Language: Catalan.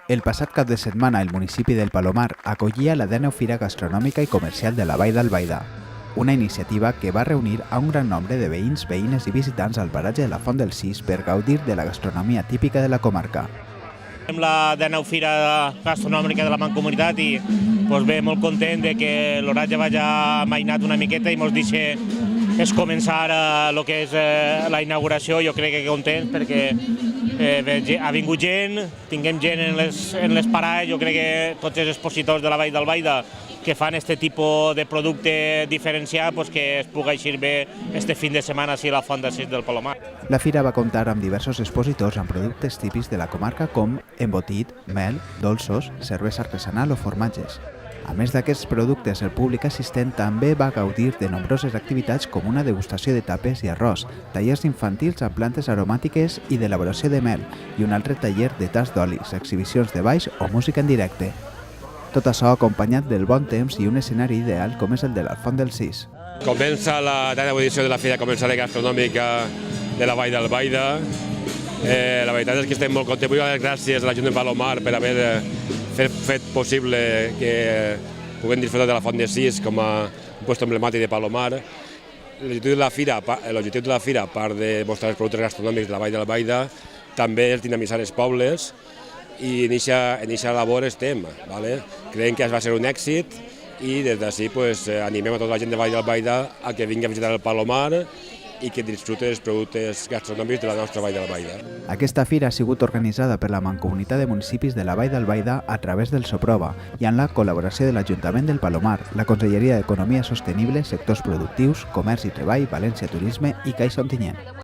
El passat cap de setmana el municipi del Palomar acollia la 10a Fira Gastronòmica i Comercial de la Vall d'Albaida, una iniciativa que va reunir a un gran nombre de veïns, veïnes i visitants al paratge de la Font del Cis per gaudir de la gastronomia típica de la comarca. Amb la 10a Fira Gastronòmica de la Mancomunitat i bé, molt content de que l'oratge vagi amainat una miqueta i ens deixa començar el que és la inauguració. Jo crec que content perquè ha vingut gent, tinguem gent en les parades. Jo crec que tots els expositors de la Vall d'Albaida que fan aquest tipus de producte diferenciat que es pugui eixir bé este fin de setmana a la Font del Cis del Palomar. La fira va comptar amb diversos expositors amb productes típics de la comarca com embotit, mel, dolços, cervesa artesanal o formatges. A més d'aquests productes, el públic assistent també va gaudir de nombroses activitats com una degustació de tapes i arròs, tallers infantils amb plantes aromàtiques i d'elaboració de mel i un altre taller de tast d'olis, exhibicions de balls o música en directe. Tot això acompanyat del bon temps i un escenari ideal com és el de la Font del Cis. Comença la 10a edició de la Fira Comercial i Gastronòmica de la Vall d'Albaida. La veritat és que estem molt contents. Vull donar gràcies a l'Ajuntament de Palomar per haver fet possible que puguem disfrutar de la Font del Cis com a un lloc emblemàtic de Palomar. L'objectiu de la fira, a part de mostrar els productes gastronòmics de la Vall d'Albaida, també és dinamitzar els pobles i en aquesta labor estem. Creiem que va ser un èxit i des d'ací animem a tota la gent de Vall d'Albaida a que vingui a visitar el Palomar i que disfrute els productes gastronòmics de la nostra Vall d'Albaida. Aquesta fira ha sigut organitzada per la Mancomunitat de Municipis de la Vall d'Albaida a través del Soprova i amb la col·laboració de l'Ajuntament del Palomar, la Conselleria d'Economia Sostenible, Sectors Productius, Comerç i Treball, València Turisme i Caixa Ontinyent.